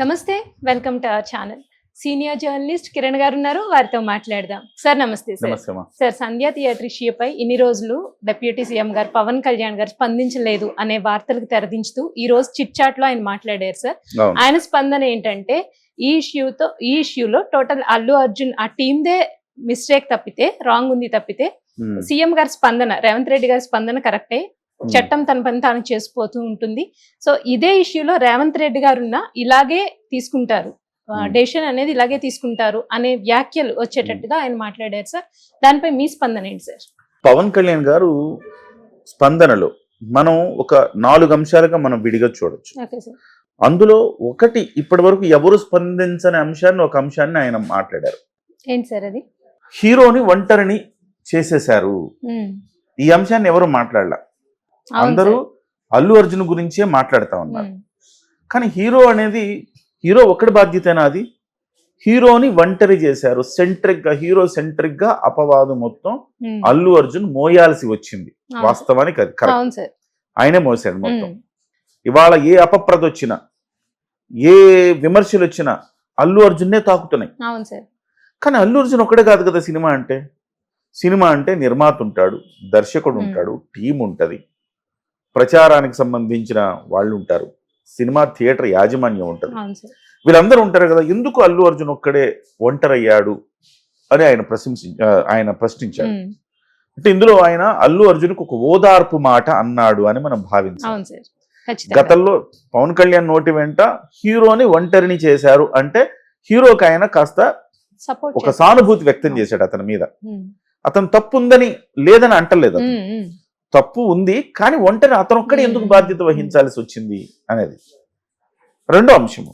నమస్తే, welcome to our channel. Senior journalist Kiran గారు ఉన్నారు, వారితో మాట్లాడదాం. సార్ నమస్తే. సార్ సంధ్యా థియేటర్ ఇష్యూపై ఇన్ని రోజులు డిప్యూటీ సీఎం గారు పవన్ కళ్యాణ్ గారు స్పందించలేదు అనే వార్తలకు తెరదించుతూ ఈ రోజు చిట్ చాట్ లో ఆయన మాట్లాడారు. సార్ ఆయన స్పందన ఏంటంటే ఈ ఇష్యూలో టోటల్ అల్లు అర్జున్ ఆ టీమ్దే మిస్టేక్ తప్పితే, రాంగ్ ఉంది తప్పితే సీఎం గారి స్పందన, రేవంత్ రెడ్డి గారి స్పందన కరెక్టే. చట్టం తన పని తాను చేసిపోతూ ఉంటుంది. సో ఇదే ఇష్యూలో రేవంత్ రెడ్డి గారు ఇలాగే తీసుకుంటారు, డెసిషన్ అనేది ఇలాగే తీసుకుంటారు అనే వ్యాఖ్యలు వచ్చేటట్టుగా ఆయన మాట్లాడారు. సార్ దానిపై మీ స్పందన ఏంటి సార్? పవన్ కళ్యాణ్ గారు స్పందనలో మనం ఒక 4 అంశాలుగా మనం విడిగా చూడొచ్చు. అందులో ఒకటి, ఇప్పటి వరకు ఎవరు స్పందించని అంశాన్ని, ఒక అంశాన్ని ఆయన మాట్లాడారు. ఏంటి సార్ అది? హీరోని ఒంటరిని చేసేశారు. ఈ అంశాన్ని ఎవరు మాట్లాడలా. అందరూ అల్లు అర్జున్ గురించే మాట్లాడుతా ఉన్నారు. కానీ హీరో ఒక్కడి బాధ్యతేనా అది? హీరోని ఒంటరి చేశారు. హీరో సెంట్రిక్ గా అపవాదం మొత్తం అల్లు అర్జున్ మోయాల్సి వచ్చింది. వాస్తవానికి అది కరెక్ట్, ఆయనే మోసాడు మొత్తం. ఇవాళ ఏ అపప్రద వచ్చినా, ఏ విమర్శలు వచ్చినా అల్లు అర్జున్నే తాకుతున్నాయి. కానీ అల్లు అర్జున్ ఒక్కడే కాదు కదా సినిమా అంటే నిర్మాత ఉంటాడు, దర్శకుడు ఉంటాడు, టీం ఉంటది, ప్రచారానికి సంబంధించిన వాళ్ళు ఉంటారు, సినిమా థియేటర్ యాజమాన్యం ఉంటుంది, వీళ్ళందరూ ఉంటారు కదా. ఎందుకు అల్లు అర్జున్ ఒక్కడే ఒంటరయ్యాడు అని ఆయన ప్రశ్నించాడు. అంటే ఇందులో ఆయన అల్లు అర్జున్కు ఒక ఓదార్పు మాట అన్నాడు అని మనం భావించాలి. గతంలో పవన్ కళ్యాణ్ నోటి వెంట హీరోని ఒంటరిని చేశారు అంటే హీరోకి ఆయన కాస్త ఒక సానుభూతి వ్యక్తం చేశాడు అతని మీద. అతను తప్పు ఉందని లేదని అంటలేదు, తప్పు ఉంది, కానీ ఒంటరి అతను ఒక్కడే ఎందుకు బాధ్యత వహించాల్సి వచ్చింది అనేది. రెండో అంశము,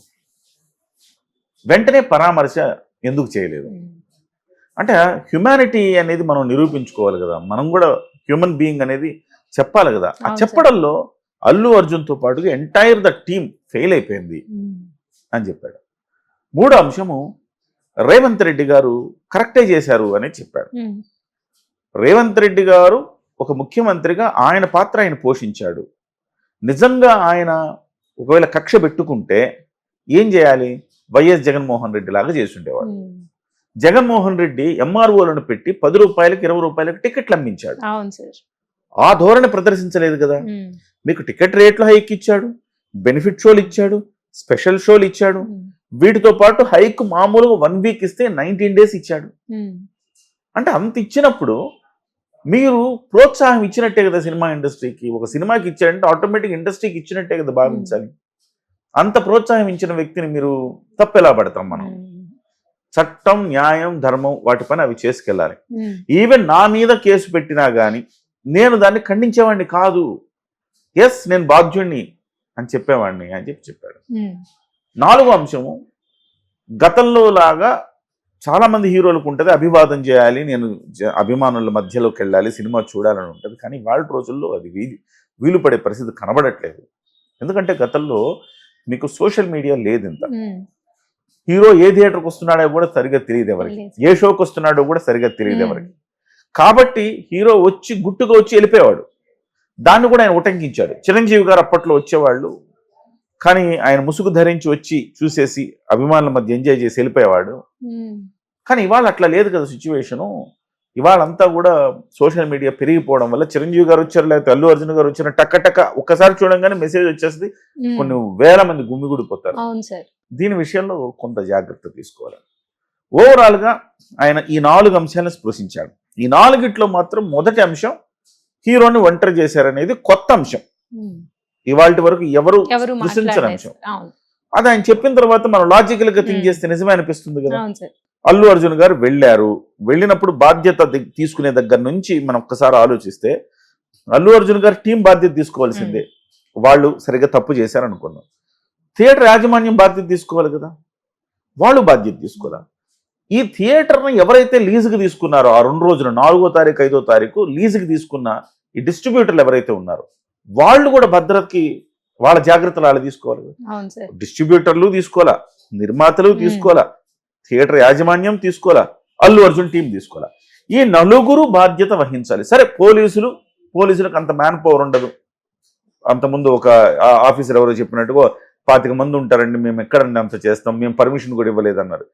వెంటనే పరామర్శ ఎందుకు చేయలేదు అంటే హ్యుమానిటీ అనేది మనం నిరూపించుకోవాలి కదా, మనం కూడా హ్యూమన్ బీయింగ్ అనేది చెప్పాలి కదా. ఆ చెప్పడంలో అల్లు అర్జున్తో పాటుగా ఎంటైర్ ద టీమ్ ఫెయిల్ అయిపోయింది అని చెప్పాడు. మూడో అంశము, రేవంత్ రెడ్డి గారు కరెక్టే చేశారు అని చెప్పాడు. రేవంత్ రెడ్డి గారు ఒక ముఖ్యమంత్రిగా ఆయన పాత్ర ఆయన పోషించాడు. నిజంగా ఆయన ఒకవేళ కక్ష పెట్టుకుంటే ఏం చేయాలి? వైఎస్ జగన్మోహన్ రెడ్డి లాగా చేస్తుండేవాడు. జగన్మోహన్ రెడ్డి ఎంఆర్ఓలను పెట్టి 10 రూపాయలకి 20 రూపాయలకి టికెట్లు అమ్మించాడు. ఆ ధోరణి ప్రదర్శించలేదు కదా. మీకు టికెట్ రేట్లు హైక్ ఇచ్చాడు, బెనిఫిట్ షోలు ఇచ్చాడు, స్పెషల్ షోలు ఇచ్చాడు. వీటితో పాటు హైక్ మామూలుగా 1 వీక్ ఇస్తే 19 డేస్ ఇచ్చాడు. అంటే అంత ఇచ్చినప్పుడు మీరు ప్రోత్సాహం ఇచ్చినట్టే కదా సినిమా ఇండస్ట్రీకి. ఒక సినిమాకి ఇచ్చారంటే ఆటోమేటిక్ ఇండస్ట్రీకి ఇచ్చినట్టే కదా భావించాలి. అంత ప్రోత్సాహం ఇచ్చిన వ్యక్తిని మీరు తప్పెలా పడతాం మనం? చట్టం, న్యాయం, ధర్మం వాటి పని అవి చేసుకెళ్ళాలి. ఈవెన్ నా మీద కేసు పెట్టినా కానీ నేను దాన్ని ఖండించేవాడిని కాదు. ఎస్, నేను బాధ్యుణ్ణి అని చెప్పేవాడిని అని చెప్పాడు. 4వ అంశము, గతంలో లాగా చాలా మంది హీరోలకు ఉంటుంది అభివాదం చేయాలి, నేను అభిమానుల మధ్యలోకి వెళ్ళాలి, సినిమా చూడాలని ఉంటుంది. కానీ వాళ్ళ రోజుల్లో అది వీలు పడే పరిస్థితి కనబడట్లేదు. ఎందుకంటే గతంలో మీకు సోషల్ మీడియా లేదు. ఇంత హీరో ఏ థియేటర్కి వస్తున్నాడో కూడా సరిగ్గా తెలియదు ఎవరికి, ఏ షోకి వస్తున్నాడో కూడా సరిగ్గా తెలియదు ఎవరికి. కాబట్టి హీరో వచ్చి గుట్టుగా వచ్చి వెళ్ళిపోయేవాడు. దాన్ని కూడా ఆయన ఉటంకించాడు. చిరంజీవి గారు అప్పట్లో వచ్చేవాళ్ళు, కానీ ఆయన ముసుగు ధరించి వచ్చి చూసేసి అభిమానుల మధ్య ఎంజాయ్ చేసి వెళ్ళిపోయేవాడు. కానీ ఇవాళ అట్లా లేదు కదా సిచ్యువేషను. ఇవాళంతా కూడా సోషల్ మీడియా పెరిగిపోవడం వల్ల చిరంజీవి గారు వచ్చారు, లేకపోతే అల్లు అర్జున్ గారు వచ్చారు, టక్క ఒక్కసారి చూడంగానే మెసేజ్ వచ్చేస్తుంది, కొన్ని వేల మంది గుమిగూడిపోతారు. దీని విషయంలో కొంత జాగ్రత్త తీసుకోవాలి. ఓవరాల్ గా ఆయన ఈ 4 అంశాలను స్పృశించాడు. ఈ 4గిట్లో మాత్రం మొదటి అంశం హీరోని ఒంటరి చేశారనేది కొత్త అంశం. ఇవాళ వరకు ఎవరు స్పృశించని అంశం. అది ఆయన చెప్పిన తర్వాత మనం లాజికల్ గా థింక్ చేస్తే నిజమే అనిపిస్తుంది కదా. అల్లు అర్జున్ గారు వెళ్ళినప్పుడు బాధ్యత తీసుకునే దగ్గర నుంచి మనం ఒక్కసారి ఆలోచిస్తే అల్లు అర్జున్ గారు టీం బాధ్యత తీసుకోవాల్సిందే. వాళ్ళు సరిగ్గా తప్పు చేశారనుకున్నాం, థియేటర్ యాజమాన్యం బాధ్యత తీసుకోవాలి కదా, వాళ్ళు బాధ్యత తీసుకోవాలి. ఈ థియేటర్ని ఎవరైతే లీజుకి తీసుకున్నారో ఆ 2 రోజులు 4వ తారీఖు 5వ తారీఖు లీజుకి తీసుకున్న ఈ డిస్ట్రిబ్యూటర్లు ఎవరైతే ఉన్నారో వాళ్ళు కూడా భద్రతకి వాళ్ళ జాగ్రత్తలు వాళ్ళు తీసుకోవాలి. డిస్ట్రిబ్యూటర్లు తీసుకోవాలా, నిర్మాతలు తీసుకోవాలా, థియేటర్ యాజమాన్యం తీసుకోవాలా, అల్లు అర్జున్ టీం తీసుకోవాలా. ఈ 4గురు బాధ్యత వహించాలి. సరే, పోలీసులకు అంత మ్యాన్ పవర్ ఉండదు. అంతకుముందు ఒక ఆఫీసర్ ఎవరో చెప్పినట్టుగా 25 మంది ఉంటారండి, మేము ఎక్కడండి అంత చేస్తాం, మేము పర్మిషన్ కూడా ఇవ్వలేదన్నారు.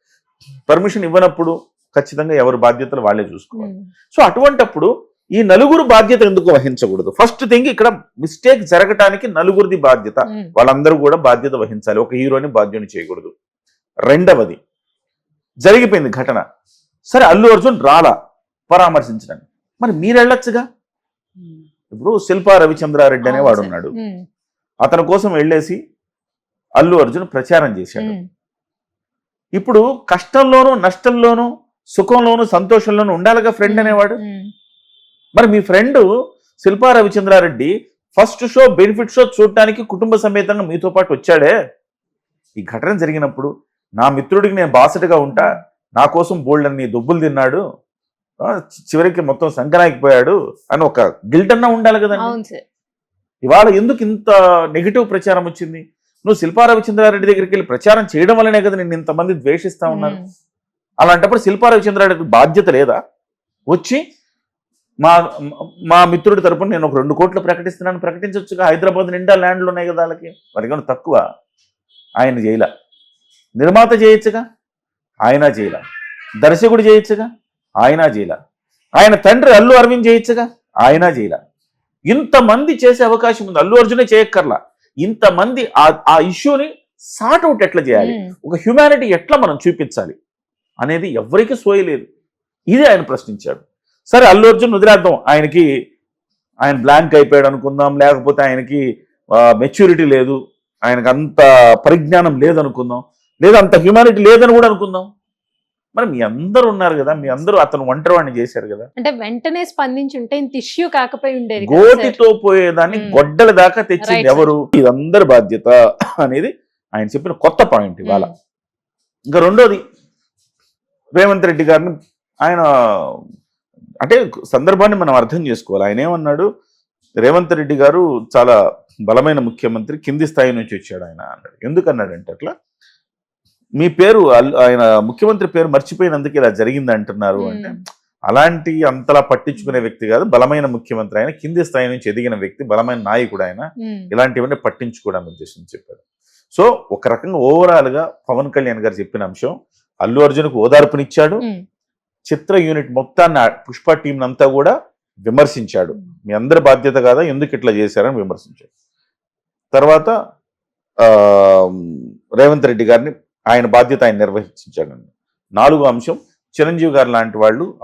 పర్మిషన్ ఇవ్వనప్పుడు ఖచ్చితంగా ఎవరి బాధ్యతలు వాళ్ళే చూసుకోవాలి. సో అటువంటప్పుడు ఈ నలుగురు బాధ్యత ఎందుకు వహించకూడదు? ఫస్ట్ థింగ్, ఇక్కడ మిస్టేక్ జరగటానికి నలుగురిది బాధ్యత, వాళ్ళందరూ కూడా బాధ్యత వహించాలి, ఒక హీరోని బాధ్యుని చేయకూడదు. రెండవది, జరిగిపోయింది ఘటన, సరే అల్లు అర్జున్ రాలా పరామర్శించడానికి, మరి మీరు వెళ్ళొచ్చుగా. ఇప్పుడు శిల్పా రవిచంద్రారెడ్డి అనేవాడు ఉన్నాడు, అతని కోసం వెళ్ళేసి అల్లు అర్జున్ ప్రచారం చేశాడు. ఇప్పుడు కష్టంలోనూ నష్టంలోనూ సుఖంలోనూ సంతోషంలోనూ ఉండాలిగా ఫ్రెండ్ అనేవాడు. మరి మీ friend Shilpa Ravichandra Reddy first show benefit show చూడటానికి కుటుంబ సమేతంగా మీతో పాటు వచ్చాడే. ఈ ఘటన జరిగినప్పుడు నా మిత్రుడికి నేను బాసటగా ఉంటా, నా కోసం బోల్డ్ అన్ని దుబ్బులు తిన్నాడు, చివరికి మొత్తం సంకనాకిపోయాడు అని ఒక గిల్ట్ అన్నా ఉండాలి కదండి. ఇవాళ ఎందుకు ఇంత నెగిటివ్ ప్రచారం వచ్చింది? నువ్వు శిల్పా రవిచంద్రారెడ్డి దగ్గరికి వెళ్ళి ప్రచారం చేయడం వల్లనే కదా నిన్ను ఇంతమంది ద్వేషిస్తా ఉన్నారు. అలాంటప్పుడు శిల్పా రవిచంద్రారెడ్డికి బాధ్యత లేదా? వచ్చి మా మిత్రుడి తరపున నేను ఒక 2 కోట్లు ప్రకటిస్తున్నాను, ప్రకటించవచ్చుగా. హైదరాబాద్ నిండా ల్యాండ్లు ఉన్నాయి కదా వాళ్ళకి తక్కువ. ఆయన చేయలా. నిర్మాత చేయొచ్చుగా, ఆయన చేయలా. దర్శకుడు చేయొచ్చుగా, ఆయన చేయలా. ఆయన తండ్రి అల్లు అరవింద్ చేయొచ్చుగా, ఆయన చేయలా. ఇంతమంది చేసే అవకాశం ఉంది, అల్లు అర్జునే చేయక్కర్లా. ఇంతమంది ఆ ఇష్యూని సార్ట్ అవుట్ ఎట్లా చేయాలి, ఒక హ్యూమానిటీ ఎట్లా మనం చూపించాలి అనేది ఎవరికి సోయలేదు. ఇది ఆయన ప్రశ్నించాడు. సరే అల్లు అర్జున్ వదిలేద్దాం, ఆయన బ్లాంక్ అయిపోయాడు అనుకుందాం, లేకపోతే ఆయనకి మెచ్యూరిటీ లేదు, ఆయనకు అంత పరిజ్ఞానం లేదనుకుందాం, లేదా అంత హ్యూమానిటీ లేదని కూడా అనుకుందాం. మరి మీ అందరూ ఉన్నారు కదా, మీ అందరూ అతను ఒంటరివాడిని చేశారు కదా. అంటే వెంటనే స్పందించుంటే ఇంత ఇష్యూ కాకపోయి ఉండేది. గోటితో పోయేదాన్ని గొడ్డల దాకా తెచ్చింది ఎవరు? ఇదందరి బాధ్యత అనేది ఆయన చెప్పిన కొత్త పాయింట్ ఇవాళ. ఇంకా రెండోది, రేవంత్ రెడ్డి గారిని ఆయన అంటే సందర్భాన్ని మనం అర్థం చేసుకోవాలి. ఆయన ఏమన్నాడు, రేవంత్ రెడ్డి గారు చాలా బలమైన ముఖ్యమంత్రి, కింది స్థాయి నుంచి వచ్చాడు ఆయన అన్నాడు. ఎందుకన్నాడంటే, అట్లా మీ పేరు ఆయన ముఖ్యమంత్రి పేరు మర్చిపోయినందుకు ఇలా జరిగింది అంటున్నారు అంటే, అలాంటి అంతలా పట్టించుకునే వ్యక్తి కాదు, బలమైన ముఖ్యమంత్రి ఆయన, కింది స్థాయి నుంచి ఎదిగిన వ్యక్తి, బలమైన నాయకుడు ఆయన, ఇలాంటివన్నీ పట్టించుకోవడానికి ఉద్దేశం చెప్పాడు. సో ఒక రకంగా ఓవరాల్ గా పవన్ కళ్యాణ్ గారు చెప్పిన అంశం, అల్లు అర్జున్కు ఓదార్పునిచ్చాడు, చిత్ర యూనిట్ మొత్తాన్ని పుష్ప టీం అంతా కూడా విమర్శించాడు. మీ అందరి బాధ్యత కాదా, ఎందుకు ఇట్లా చేశారని విమర్శించాడు. తర్వాత రేవంత్ రెడ్డి గారిని ఆయన బాధ్యత ఆయన నిర్వహించాడు. 4వ అంశం, చిరంజీవి గారు లాంటి వాళ్ళు